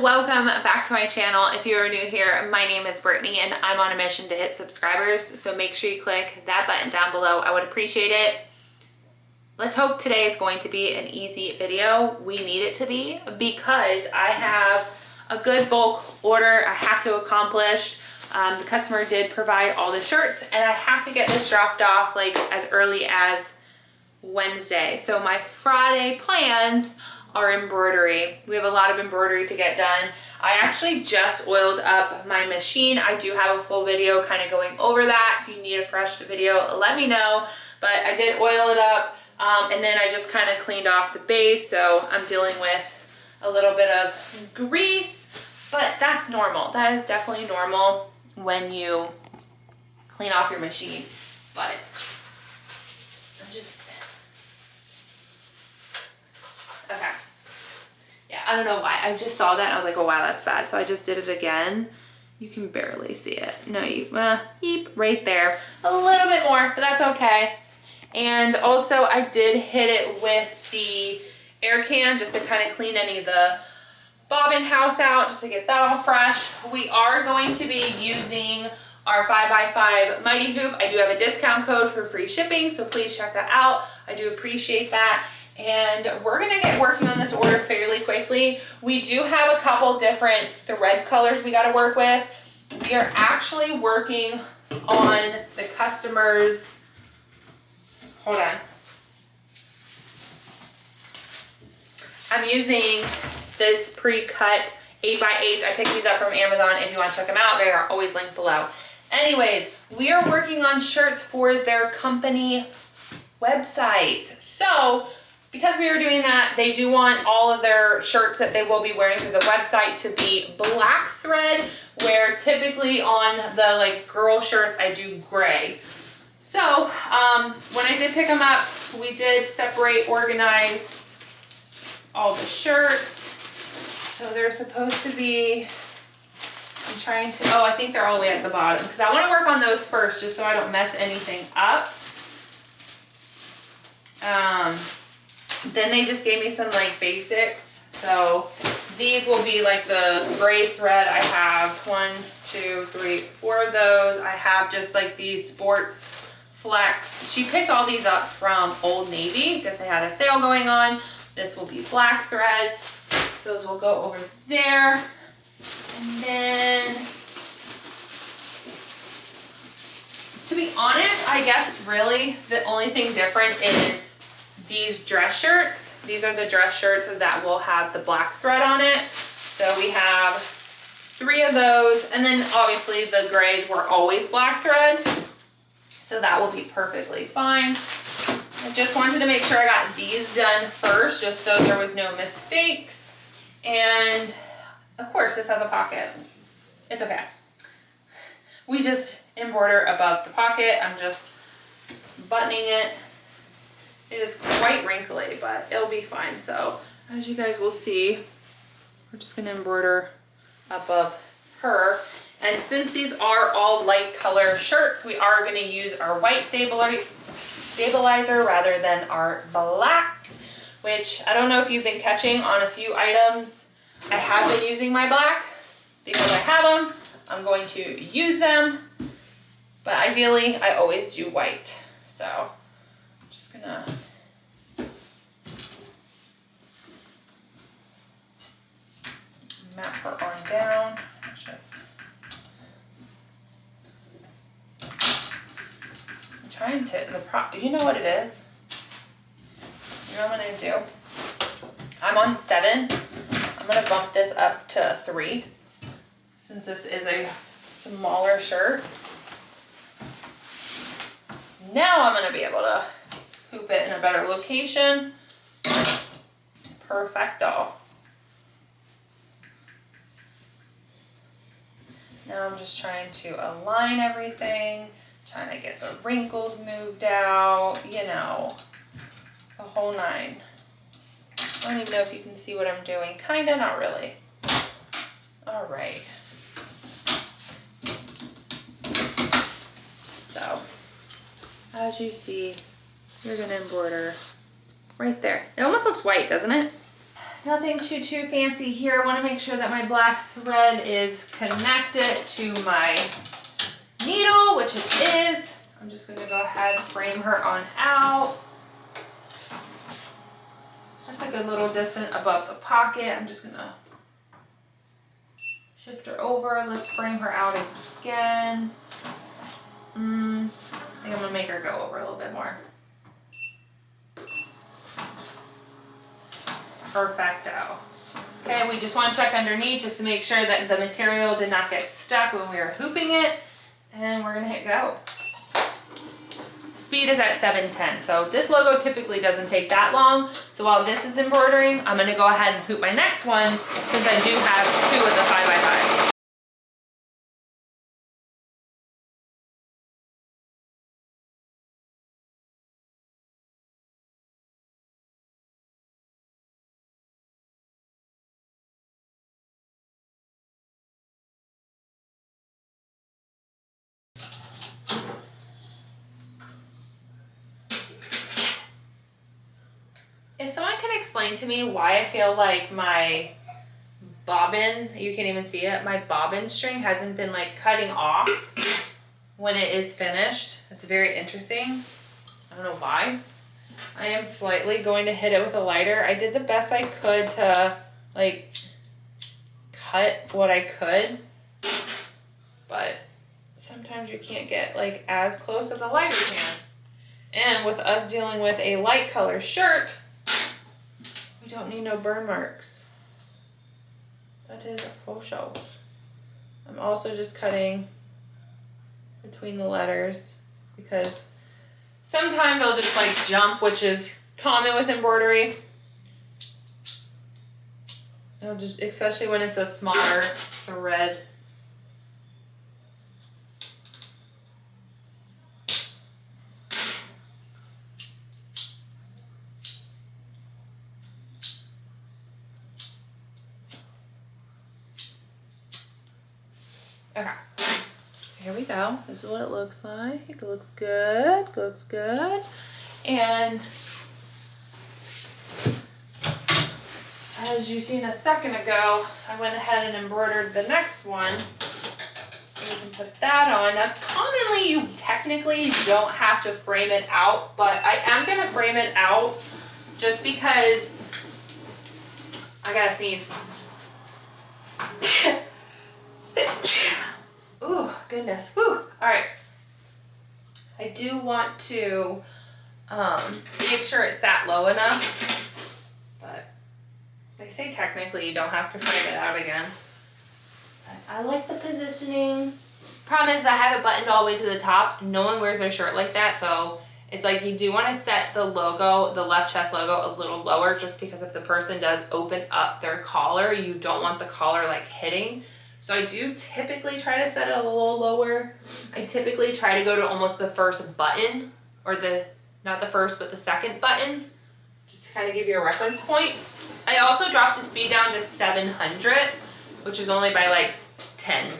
welcome back to my channel. If you are new here, my name is Brittany and I'm on a mission to hit subscribers, so make sure you click that button down below. I would appreciate it. Let's hope today is going to be an easy video. We need it to be because I have a good bulk order I have to accomplish. The customer did provide all the shirts and I have to get this dropped off like as early as Wednesday. So my Friday plans are embroidery. We have a lot of embroidery to get done. I actually just oiled up my machine. I do have a full video kind of going over that. If you need a fresh video, let me know. But I did oil it up and then I just kind of cleaned off the base. So I'm dealing with a little bit of grease, but that's normal. That is definitely normal when you clean off your machine. But I'm just, okay. Yeah, I don't know why. I just saw that and I was like, oh wow, that's bad. So I just did it again. You can barely see it. No, you, right there. A little bit more, but that's okay. And also I did hit it with the air can just to kind of clean any of the bobbin house out, just to get that all fresh. We are going to be using our 5x5 Mighty Hoop. I do have a discount code for free shipping, so please check that out. I do appreciate that. And we're gonna get working on this order fairly quickly. We do have a couple different thread colors we gotta work with. We are actually working on the customer's, hold on. I'm using this pre-cut 8x8s. I picked these up from Amazon. If you want to check them out, they are always linked below. Anyways, we are working on shirts for their company website. So because we are doing that, they do want all of their shirts that they will be wearing through the website to be black thread, where typically on the like girl shirts, I do gray. So when I did pick them up, we did separate, organize all the shirts. So they're supposed to be, I'm trying to, oh, I think they're all the way at the bottom because I want to work on those first just so I don't mess anything up. Then they just gave me some like basics. So these will be like the gray thread. I have 1, 2, 3, 4 of those. I have just like these sports flex. She picked all these up from Old Navy because they had a sale going on. This will be black thread. Those will go over there. And then, to be honest, I guess really the only thing different is these dress shirts. These are the dress shirts that will have the black thread on it. So we have 3 of those. And then obviously the grays were always black thread. So that will be perfectly fine. I just wanted to make sure I got these done first, just so there was no mistakes. And of course this has a pocket. It's okay. We just embroider above the pocket. I'm just buttoning it. It is quite wrinkly, but it'll be fine. So as you guys will see, we're just gonna embroider above her. And since these are all light color shirts, we are gonna use our white stabilizer rather than our black, which I don't know if you've been catching on a few items. I have been using my black because I have them. I'm going to use them, but ideally I always do white. So I'm just gonna map her on down. I'm trying to, you know what it is? You know what I'm gonna do? I'm on 7. I'm gonna bump this up to 3 since this is a smaller shirt. Now I'm gonna be able to hoop it in a better location. Perfecto. Now I'm just trying to align everything, trying to get the wrinkles moved out, you know, the whole 9. I don't even know if you can see what I'm doing. Kinda, not really. All right. So, as you see, you're gonna embroider right there. It almost looks white, doesn't it? nothing too fancy here. I want to make sure that my black thread is connected to my needle, which it is. I'm just going to go ahead and frame her on out. That's a good little distance above the pocket. I'm just going to shift her over. Let's frame her out again. I think I'm going to make her go over a little bit more. Perfecto. Okay, we just want to check underneath just to make sure that the material did not get stuck when we were hooping it. And we're gonna hit go. Speed is at 7:10, so this logo typically doesn't take that long. So while this is embroidering, I'm gonna go ahead and hoop my next one since I do have 2 of the 5x5. If someone can explain to me why I feel like my bobbin, you can't even see it, my bobbin string hasn't been like cutting off when it is finished. It's very interesting. I don't know why. I am slightly going to hit it with a lighter. I did the best I could to like cut what I could, but sometimes you can't get like as close as a lighter can. And with us dealing with a light color shirt, we don't need no burn marks. That is a faux show. I'm also just cutting between the letters because sometimes I'll just like jump, which is common with embroidery. I'll just, especially when it's a smaller thread. Okay, here we go. This is what it looks like. It looks good, looks good. And as you seen a second ago, I went ahead and embroidered the next one. So we can put that on. Now, commonly you technically don't have to frame it out, but I am gonna frame it out just because I gotta sneeze. Ooh, goodness. Whew. All right. I do want to make sure it sat low enough, but they say technically you don't have to frame it out again. But I like the positioning. Problem is I have it buttoned all the way to the top. No one wears their shirt like that, so it's like you do want to set the logo, the left chest logo, a little lower just because if the person does open up their collar, you don't want the collar like hitting. So I do typically try to set it a little lower. I typically try to go to almost the first button, or not the first, but the second button, just to kind of give you a reference point. I also dropped the speed down to 700, which is only by like 10.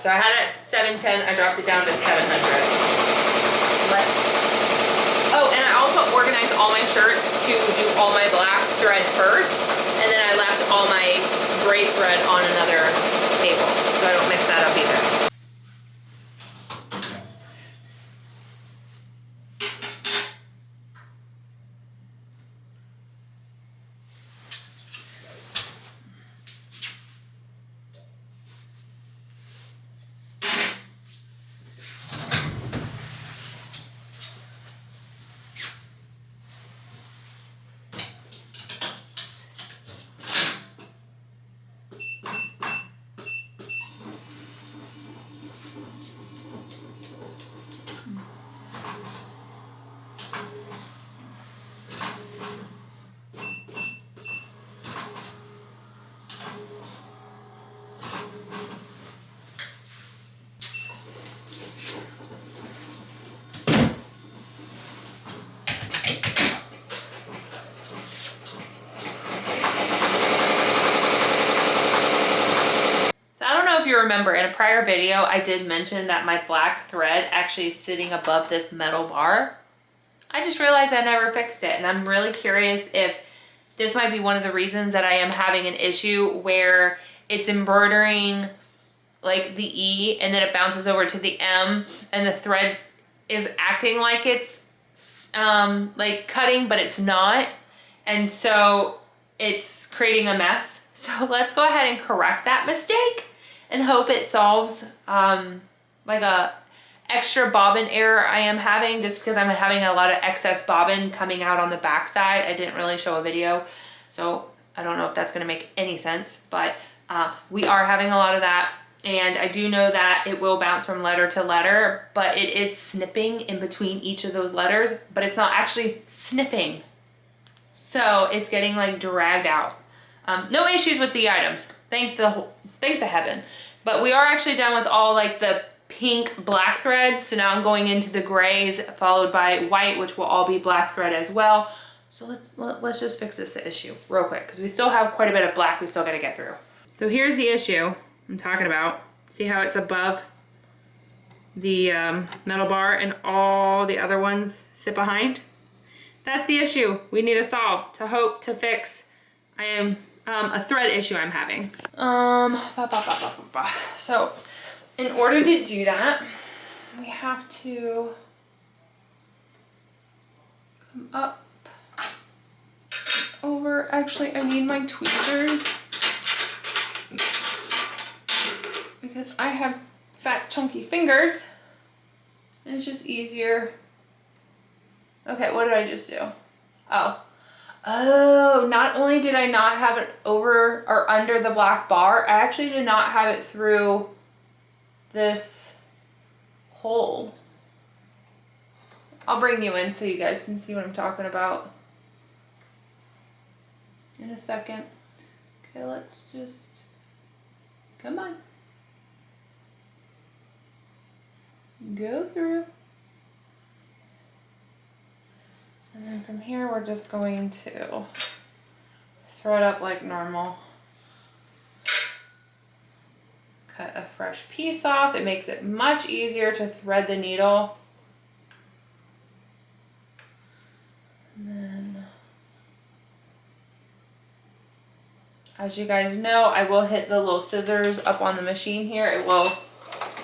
So I had it at 710, I dropped it down to 700. Oh, and I also organized all my shirts to do all my black thread first, and then I left all my gray thread on another table, so I don't mix that up either. You remember in a prior video I did mention that my black thread actually is sitting above this metal bar. I just realized I never fixed it, and I'm really curious if this might be one of the reasons that I am having an issue where it's embroidering like the E and then it bounces over to the M and the thread is acting like it's like cutting, but it's not. And so it's creating a mess. So let's go ahead and correct that mistake and hope it solves like a extra bobbin error I am having, just because I'm having a lot of excess bobbin coming out on the back side. I didn't really show a video, so I don't know if that's gonna make any sense, but we are having a lot of that. And I do know that it will bounce from letter to letter, but it is snipping in between each of those letters, but it's not actually snipping. So it's getting like dragged out. No issues with the items, thank the heaven. But we are actually done with all like the pink black threads. So now I'm going into the grays followed by white, which will all be black thread as well. So let's just fix this issue real quick, because we still have quite a bit of black we still got to get through. So here's the issue I'm talking about. See how it's above the metal bar and all the other ones sit behind? That's the issue we need to solve, to fix. I am a thread issue I'm having. So in order to do that, we have to come up, over. Actually, I need my tweezers because I have fat, chunky fingers, and it's just easier. Okay, what did I just do? Oh, not only did I not have it over or under the black bar, I actually did not have it through this hole. I'll bring you in so you guys can see what I'm talking about in a second. Okay, let's just, come on. Go through. And then from here, we're just going to thread up like normal. Cut a fresh piece off. It makes it much easier to thread the needle. And then, as you guys know, I will hit the little scissors up on the machine here. It will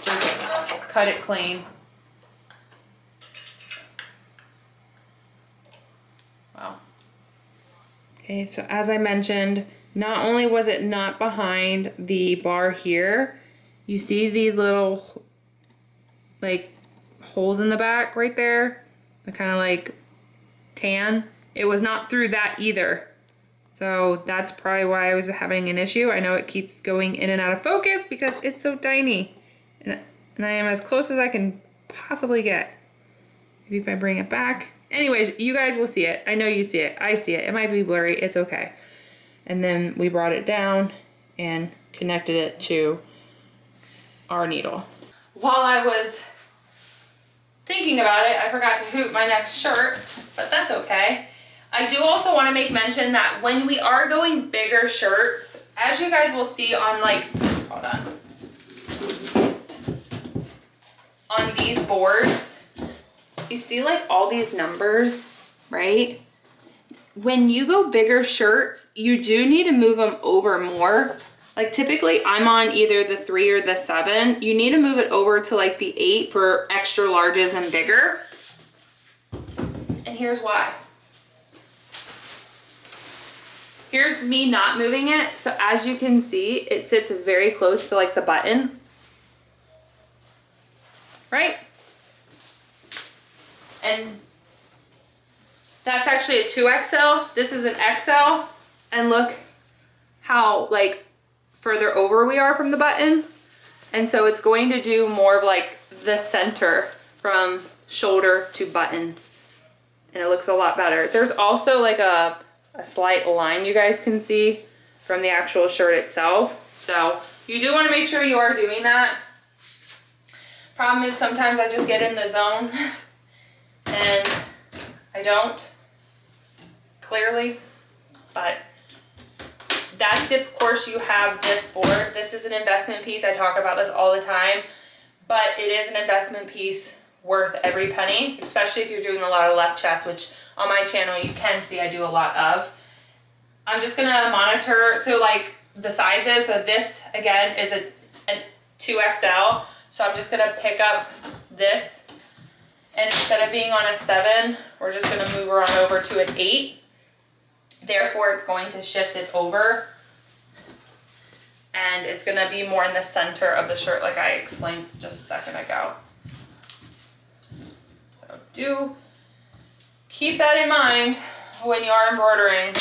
just cut it clean. Wow. Okay, so as I mentioned, not only was it not behind the bar here, you see these little like holes in the back right there, the kind of like tan. It was not through that either. So that's probably why I was having an issue. I know it keeps going in and out of focus because it's so tiny. And I am as close as I can possibly get. Maybe if I bring it back. Anyways, you guys will see it. I know you see it. I see it. It might be blurry. It's okay. And then we brought it down and connected it to our needle. While I was thinking about it, I forgot to hoop my next shirt, but that's okay. I do also want to make mention that when we are going bigger shirts, as you guys will see on like, hold on these boards, you see like all these numbers, right? When you go bigger shirts, you do need to move them over more. Like typically I'm on either the 3 or the 7. You need to move it over to like the 8 for extra larges and bigger. And here's why. Here's me not moving it. So as you can see, it sits very close to like the button. Right? And that's actually a 2XL. This is an XL. And look how like further over we are from the button. And so it's going to do more of like the center from shoulder to button. And it looks a lot better. There's also like a slight line you guys can see from the actual shirt itself. So you do want to make sure you are doing that. Problem is sometimes I just get in the zone and I don't, clearly, but that's if, of course, you have this board. This is an investment piece. I talk about this all the time, but it is an investment piece worth every penny, especially if you're doing a lot of left chest, which on my channel you can see I do a lot of. I'm just gonna monitor, so like the sizes, so this again is a 2XL, so I'm just gonna pick up this, and instead of being on a 7, we're just gonna move her on over to an 8. Therefore, it's going to shift it over, and it's gonna be more in the center of the shirt like I explained just a second ago. So do keep that in mind when you are embroidering.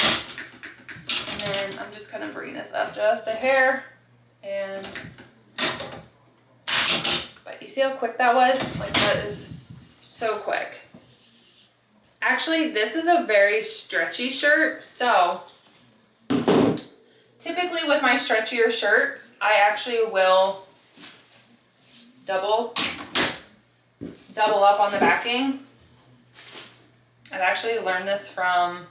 And then I'm just gonna bring this up just a hair, and but you see how quick that was? Like, that is so quick. Actually, this is a very stretchy shirt, so typically with my stretchier shirts, I actually will double up on the backing. I've actually learned this from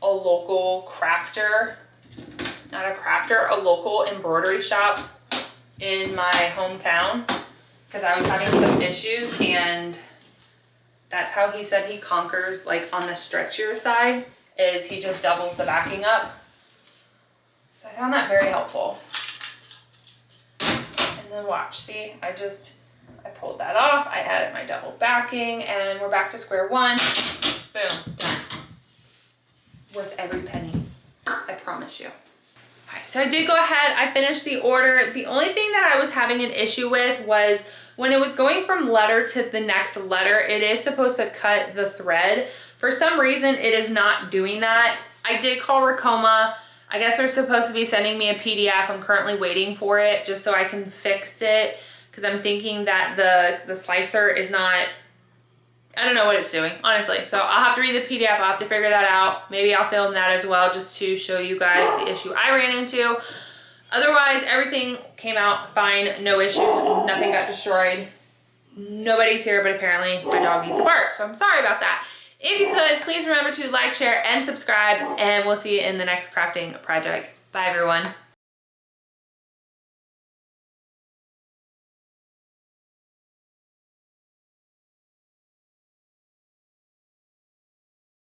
a local crafter, not a crafter, a local embroidery shop in my hometown, because I was having some issues, and that's how he said he conquers, like on the stretchier side, is he just doubles the backing up. So I found that very helpful. And then watch, see, I pulled that off, I added my double backing, and we're back to square one. Boom, done. Worth every penny, I promise you. Alright, so I did go ahead, I finished the order. The only thing that I was having an issue with was when it was going from letter to the next letter, it is supposed to cut the thread. For some reason, it is not doing that. I did call Ricoma. I guess they're supposed to be sending me a PDF. I'm currently waiting for it just so I can fix it, because I'm thinking that the slicer is not, I don't know what it's doing, honestly. So I'll have to read the PDF, I'll have to figure that out. Maybe I'll film that as well just to show you guys the issue I ran into. Otherwise, everything came out fine, no issues, nothing got destroyed. Nobody's here, but apparently my dog needs a bark, so I'm sorry about that. If you could, please remember to like, share, and subscribe, and we'll see you in the next crafting project. Bye, everyone.